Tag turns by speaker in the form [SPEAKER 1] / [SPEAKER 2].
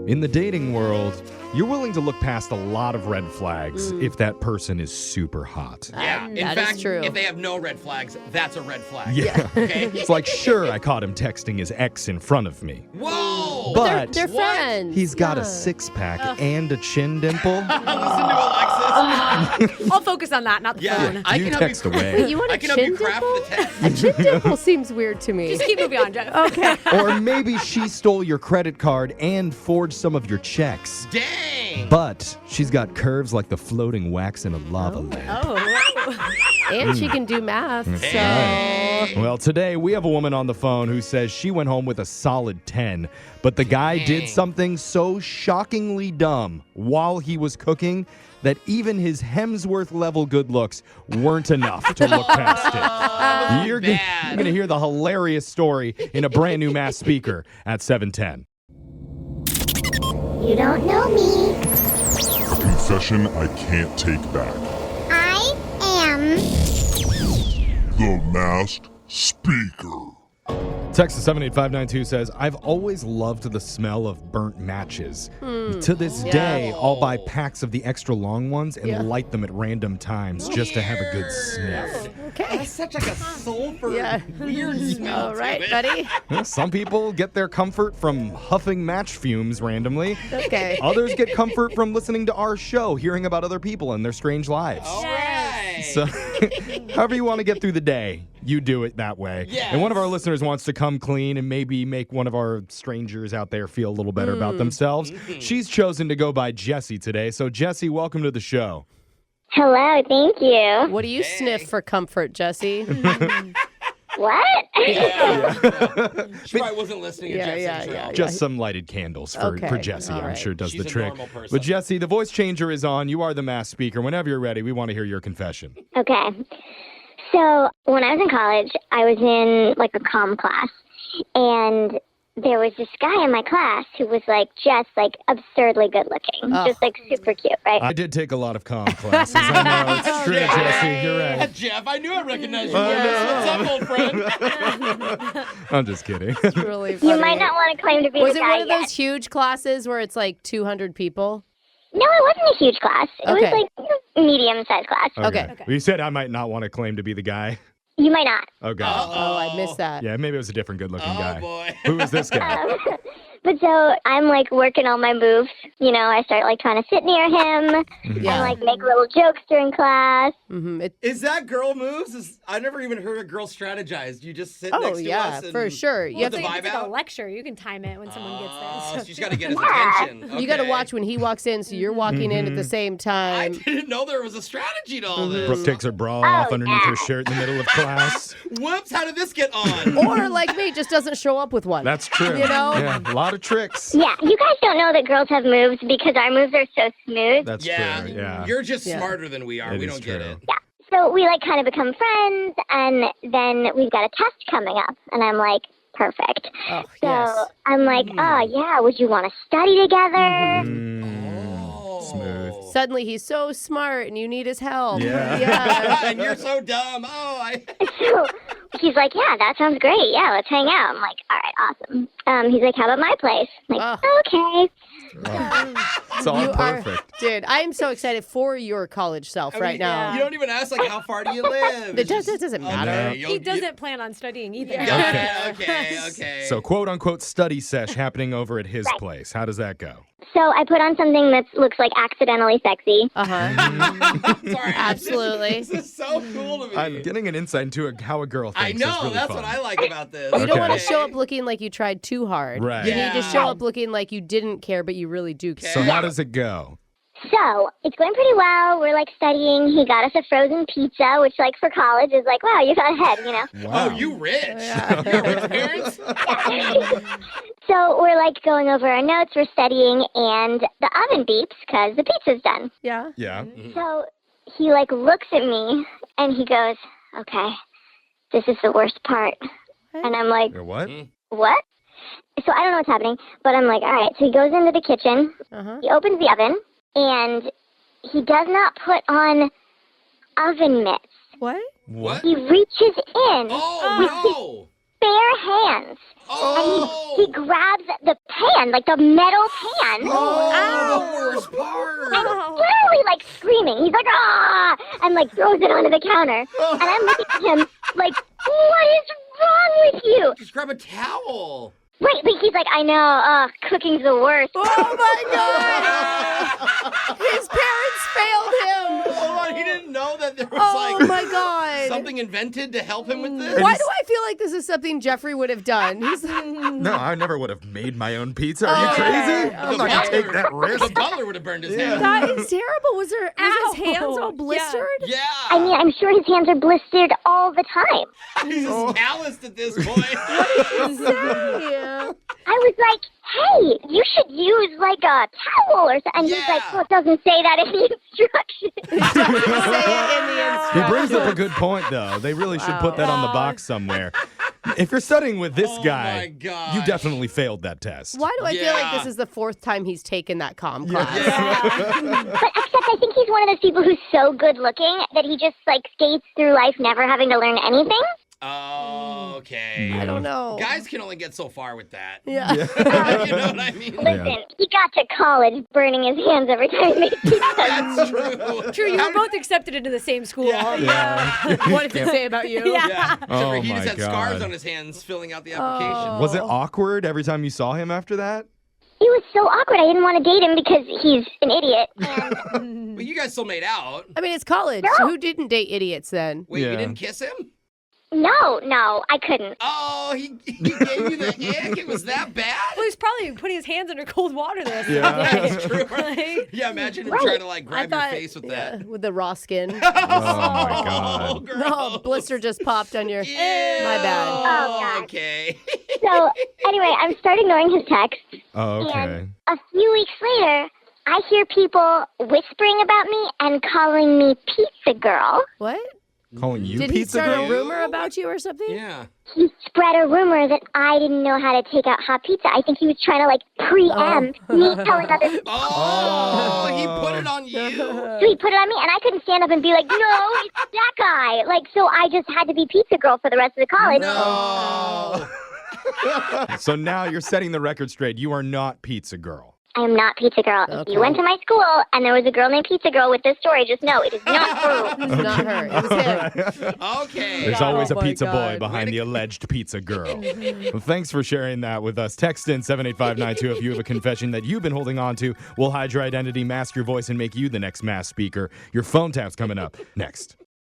[SPEAKER 1] In the dating world, you're willing to look past a lot of red flags if that person is super hot.
[SPEAKER 2] Yeah, in fact, if they have no red flags, that's a red flag.
[SPEAKER 1] Yeah.
[SPEAKER 2] Okay?
[SPEAKER 1] It's like, sure, I caught him texting his ex in front of me.
[SPEAKER 2] Whoa!
[SPEAKER 1] But
[SPEAKER 3] they're friends.
[SPEAKER 1] he's got a six-pack and a chin dimple.
[SPEAKER 2] Listen to Alexis.
[SPEAKER 4] I'll focus on that, not the phone.
[SPEAKER 2] I
[SPEAKER 1] You
[SPEAKER 2] can
[SPEAKER 1] text
[SPEAKER 2] help you,
[SPEAKER 1] away.
[SPEAKER 3] You want
[SPEAKER 2] I
[SPEAKER 3] a
[SPEAKER 2] can help
[SPEAKER 3] chin
[SPEAKER 2] you craft
[SPEAKER 3] dimple?
[SPEAKER 2] the text.
[SPEAKER 3] A chin dimple seems weird to me.
[SPEAKER 4] Just keep moving on, Jeff.
[SPEAKER 3] Okay.
[SPEAKER 1] Or maybe she stole your credit card and forged some of your checks.
[SPEAKER 2] Dang!
[SPEAKER 1] But she's got curves like the floating wax in a lava lamp.
[SPEAKER 3] And she can do math, so...
[SPEAKER 1] Well, today we have a woman on the phone who says she went home with a solid 10, but the guy did something so shockingly dumb while he was cooking that even his Hemsworth-level good looks weren't enough to look past it. You're going to hear the hilarious story in a brand new Mass Speaker at 7:10.
[SPEAKER 5] You don't know me.
[SPEAKER 6] A confession I can't take back.
[SPEAKER 5] I am
[SPEAKER 6] The Masked Speaker.
[SPEAKER 1] Text to 78592 says, I've always loved the smell of burnt matches. To this day, I'll buy packs of the extra long ones and light them at random times just to have a good sniff.
[SPEAKER 3] Okay.
[SPEAKER 2] That's such like a sulfur, weird smell.
[SPEAKER 3] All right,
[SPEAKER 2] to it.
[SPEAKER 3] buddy.
[SPEAKER 1] Yeah, some people get their comfort from huffing match fumes randomly.
[SPEAKER 3] Okay.
[SPEAKER 1] Others get comfort from listening to our show, hearing about other people and their strange lives.
[SPEAKER 2] All right.
[SPEAKER 1] So, however you want to get through the day, you do it that way.
[SPEAKER 2] Yes.
[SPEAKER 1] And one of our listeners wants to come clean and maybe make one of our strangers out there feel a little better about themselves. She's chosen to go by Jessie today. So, Jessie, welcome to the show.
[SPEAKER 5] Hello, thank you.
[SPEAKER 3] What do you sniff for comfort, Jesse?
[SPEAKER 5] What?
[SPEAKER 2] She probably wasn't listening to Jeff's intro.
[SPEAKER 1] Just some lighted candles for Jessie,
[SPEAKER 3] all
[SPEAKER 1] I'm
[SPEAKER 3] right.
[SPEAKER 1] sure does
[SPEAKER 2] She's
[SPEAKER 1] the
[SPEAKER 2] a
[SPEAKER 1] trick.
[SPEAKER 2] normal person.
[SPEAKER 1] But Jessie, the voice changer is on. You are the Mass Speaker. Whenever you're ready, we want to hear your confession.
[SPEAKER 5] Okay. So when I was in college, I was in like a comm class, and there was this guy in my class who was like just like absurdly good looking, just like super cute, right?
[SPEAKER 1] I did take a lot of comm classes. I know, it's true, Jessie. You're
[SPEAKER 2] Yeah,
[SPEAKER 1] right.
[SPEAKER 2] Jeff, I knew I recognized you. What's up, old friend?
[SPEAKER 1] I'm just kidding.
[SPEAKER 3] Really funny.
[SPEAKER 5] You might not want to claim to be
[SPEAKER 3] Was
[SPEAKER 5] the
[SPEAKER 3] it
[SPEAKER 5] guy
[SPEAKER 3] one of
[SPEAKER 5] yet.
[SPEAKER 3] those huge classes where it's like 200 people?
[SPEAKER 5] No, it wasn't a huge class. It
[SPEAKER 3] Okay.
[SPEAKER 5] was like a medium-sized class.
[SPEAKER 3] Okay.
[SPEAKER 1] Well, you said I might not want to claim to be the guy.
[SPEAKER 5] You might not.
[SPEAKER 1] Okay.
[SPEAKER 3] Oh, I missed that.
[SPEAKER 1] Yeah, maybe it was a different good-looking guy.
[SPEAKER 2] Oh, boy.
[SPEAKER 1] Who is this guy?
[SPEAKER 5] But so I'm like working all my moves. You know, I start like trying to sit near him and like make little jokes during class.
[SPEAKER 3] Mm-hmm.
[SPEAKER 2] Is that girl moves? I never even heard a girl strategize. You just sit
[SPEAKER 3] Oh,
[SPEAKER 2] next to
[SPEAKER 3] yeah,
[SPEAKER 2] us and
[SPEAKER 3] for sure. You have
[SPEAKER 2] the
[SPEAKER 3] to-
[SPEAKER 2] vibe
[SPEAKER 4] It's like a
[SPEAKER 2] out?
[SPEAKER 4] lecture. You can time it when someone gets there.
[SPEAKER 2] Oh,
[SPEAKER 4] So
[SPEAKER 2] she's got to get his attention.
[SPEAKER 3] You got to
[SPEAKER 2] Okay.
[SPEAKER 3] watch when he walks in, so you're walking in at the same
[SPEAKER 2] I
[SPEAKER 3] time.
[SPEAKER 2] didn't know there was a strategy to all this.
[SPEAKER 1] Brooke takes her bra off underneath her shirt in the middle of class.
[SPEAKER 2] Whoops, how did this get on?
[SPEAKER 3] Or like me, just doesn't show up with one.
[SPEAKER 1] That's true.
[SPEAKER 3] You know?
[SPEAKER 1] Yeah, a lot of tricks.
[SPEAKER 5] Yeah, you guys don't know that girls have moves because our moves are so smooth.
[SPEAKER 1] That's
[SPEAKER 2] yeah,
[SPEAKER 1] true. Yeah.
[SPEAKER 2] you're just smarter than we are.
[SPEAKER 1] It
[SPEAKER 2] We
[SPEAKER 1] is
[SPEAKER 2] don't get
[SPEAKER 1] true.
[SPEAKER 2] it.
[SPEAKER 5] Yeah. So we like kind of become friends, and then we've got a test coming up, and I'm like, perfect.
[SPEAKER 3] Oh,
[SPEAKER 5] So
[SPEAKER 3] yes.
[SPEAKER 5] I'm like, oh yeah, would you want to study together?
[SPEAKER 2] Oh.
[SPEAKER 1] Smooth.
[SPEAKER 3] Suddenly he's so smart and you need his help.
[SPEAKER 1] Yeah.
[SPEAKER 3] Yeah.
[SPEAKER 2] And you're so dumb.
[SPEAKER 5] So he's like, yeah, that sounds great. Yeah, let's hang out. I'm like, all right, awesome. He's like, how about my place? I'm like, okay.
[SPEAKER 1] It's all
[SPEAKER 3] You are,
[SPEAKER 1] perfect.
[SPEAKER 3] dude, I am so excited for your college self right now.
[SPEAKER 2] You don't even ask, like, how far do you live?
[SPEAKER 3] It doesn't matter.
[SPEAKER 2] Okay,
[SPEAKER 4] he doesn't plan on studying either.
[SPEAKER 2] Okay.
[SPEAKER 1] So, quote-unquote study sesh happening over at his place. How does that go?
[SPEAKER 5] So I put on something that looks like accidentally sexy.
[SPEAKER 3] Uh-huh.
[SPEAKER 2] Sorry.
[SPEAKER 3] Absolutely.
[SPEAKER 2] This is so cool to me.
[SPEAKER 1] I'm getting an insight into how a girl
[SPEAKER 2] I
[SPEAKER 1] thinks.
[SPEAKER 2] know.
[SPEAKER 1] It's really
[SPEAKER 2] That's
[SPEAKER 1] fun.
[SPEAKER 2] what I like about this.
[SPEAKER 3] You don't want to
[SPEAKER 1] Okay.
[SPEAKER 3] show up looking like you tried too hard.
[SPEAKER 1] Right.
[SPEAKER 3] You need to
[SPEAKER 2] Yeah.
[SPEAKER 3] show up looking like you didn't care, but you really do care.
[SPEAKER 1] So how does it go?
[SPEAKER 5] So it's going pretty well. We're like studying. He got us a frozen pizza, which like for college is like, wow, you got ahead, you know?
[SPEAKER 2] Oh, you rich. Your rich parents?
[SPEAKER 5] So we're like going over our notes, we're studying, and the oven beeps because the pizza's done.
[SPEAKER 3] Yeah.
[SPEAKER 1] Yeah.
[SPEAKER 5] So he like looks at me and he goes, okay, this is the worst part. And I'm like,
[SPEAKER 1] What?
[SPEAKER 5] what? So I don't know what's happening, but I'm like, all right. So he goes into the kitchen,
[SPEAKER 3] Uh-huh.
[SPEAKER 5] he opens the oven, and he does not put on oven mitts.
[SPEAKER 3] What?
[SPEAKER 1] What?
[SPEAKER 5] He reaches in
[SPEAKER 2] Oh,
[SPEAKER 5] bare hands.
[SPEAKER 2] Oh!
[SPEAKER 5] And he grabs the pan, like the metal pan.
[SPEAKER 2] Oh, the worst part.
[SPEAKER 5] And he's literally like screaming. He's like, ah! And like throws it onto the counter. And I'm looking at him like, what is wrong with you?
[SPEAKER 2] Just grab a towel.
[SPEAKER 5] Right, but he's like, I know, cooking's the worst.
[SPEAKER 3] Oh my God! His parents failed him.
[SPEAKER 2] Hold on, he didn't know that there was
[SPEAKER 3] Oh my God!
[SPEAKER 2] something invented to help him with this?
[SPEAKER 3] Why do I feel like this is something Jeffrey would have done? He's
[SPEAKER 1] No, I never would have made my own pizza. Are you
[SPEAKER 3] Oh,
[SPEAKER 1] crazy? I'm not going to take that
[SPEAKER 2] The
[SPEAKER 1] risk.
[SPEAKER 2] butler would have burned his hand.
[SPEAKER 3] that is terrible. Was his hands all
[SPEAKER 4] Ow.
[SPEAKER 3] blistered?
[SPEAKER 2] Yeah.
[SPEAKER 5] I mean, I'm sure his hands are blistered all the time.
[SPEAKER 2] He's just calloused at this point.
[SPEAKER 3] Yeah.
[SPEAKER 5] I was like, hey, you should use like a towel or something. And he's like,
[SPEAKER 2] Yeah.
[SPEAKER 5] well, it doesn't say that in the instructions.
[SPEAKER 3] Say it in the
[SPEAKER 1] He brings up a good point, though. They really should put that on the box somewhere. If you're studying with this
[SPEAKER 2] Oh
[SPEAKER 1] guy,
[SPEAKER 2] my gosh.
[SPEAKER 1] you definitely failed that test.
[SPEAKER 3] Why do I feel like
[SPEAKER 2] Yeah.
[SPEAKER 3] this is the fourth time he's taken that comm class?
[SPEAKER 5] But except I think he's one of those people who's so good looking that he just like skates through life never having to learn anything.
[SPEAKER 2] Oh, okay.
[SPEAKER 3] I don't know.
[SPEAKER 2] Guys can only get so far with that.
[SPEAKER 3] Yeah.
[SPEAKER 2] You know what I mean?
[SPEAKER 5] Listen, he got to college burning his hands every time he made pizza.
[SPEAKER 2] That's true.
[SPEAKER 4] True, you were both accepted into the same school.
[SPEAKER 2] Yeah.
[SPEAKER 3] What did it say about you?
[SPEAKER 4] Yeah.
[SPEAKER 2] Yeah. Except
[SPEAKER 1] Oh
[SPEAKER 2] for he
[SPEAKER 1] my
[SPEAKER 2] just had
[SPEAKER 1] God.
[SPEAKER 2] scars on his hands filling out the application.
[SPEAKER 1] Was it awkward every time you saw him after that?
[SPEAKER 5] It was so awkward. I didn't want to date him because he's an idiot. And
[SPEAKER 2] But you guys still made out.
[SPEAKER 3] I mean, it's college. Who didn't date idiots then?
[SPEAKER 2] Wait,
[SPEAKER 1] Yeah.
[SPEAKER 2] you didn't kiss him?
[SPEAKER 5] no, I couldn't.
[SPEAKER 2] Oh, he gave you the ick? It was that bad?
[SPEAKER 4] Well, he's probably putting his hands under cold water this
[SPEAKER 1] Yeah.
[SPEAKER 4] day.
[SPEAKER 2] That's true.
[SPEAKER 4] Like,
[SPEAKER 2] Yeah, imagine him
[SPEAKER 5] Right.
[SPEAKER 2] trying to like grab your
[SPEAKER 3] thought-
[SPEAKER 2] face with that.
[SPEAKER 3] with the raw skin.
[SPEAKER 1] Oh, my
[SPEAKER 2] Oh,
[SPEAKER 1] God.
[SPEAKER 2] gross.
[SPEAKER 3] No, blister just popped on your.
[SPEAKER 2] Ew.
[SPEAKER 3] My bad.
[SPEAKER 5] Oh, God.
[SPEAKER 2] Okay.
[SPEAKER 5] So anyway, I'm started ignoring his texts.
[SPEAKER 1] Oh, okay.
[SPEAKER 5] And a few weeks later, I hear people whispering about me and calling me Pizza Girl.
[SPEAKER 3] What?
[SPEAKER 1] Calling you
[SPEAKER 3] Did he
[SPEAKER 1] pizza
[SPEAKER 3] start
[SPEAKER 1] girl?
[SPEAKER 3] a rumor about you or something?
[SPEAKER 2] Yeah.
[SPEAKER 5] He spread a rumor that I didn't know how to take out hot pizza. I think he was trying to like preempt me telling others.
[SPEAKER 2] Oh, he put it on you.
[SPEAKER 5] So he put it on me, and I couldn't stand up and be like, no, it's that guy. Like, so I just had to be Pizza Girl for the rest of the college.
[SPEAKER 2] No.
[SPEAKER 1] So now you're setting the record straight. You are not pizza girl.
[SPEAKER 5] I am not Pizza Girl. If
[SPEAKER 3] Okay.
[SPEAKER 5] you went to my school and there was a girl named Pizza Girl with this story, just know it is not true.
[SPEAKER 3] It's not her. It was him.
[SPEAKER 2] Okay.
[SPEAKER 1] There's always a
[SPEAKER 3] Oh my
[SPEAKER 1] pizza boy
[SPEAKER 3] God.
[SPEAKER 1] behind the alleged pizza girl. Well, thanks for sharing that with us. Text in 78592 if you have a confession that you've been holding on to. We'll hide your identity, mask your voice, and make you the next mass speaker. Your phone tap's coming up next.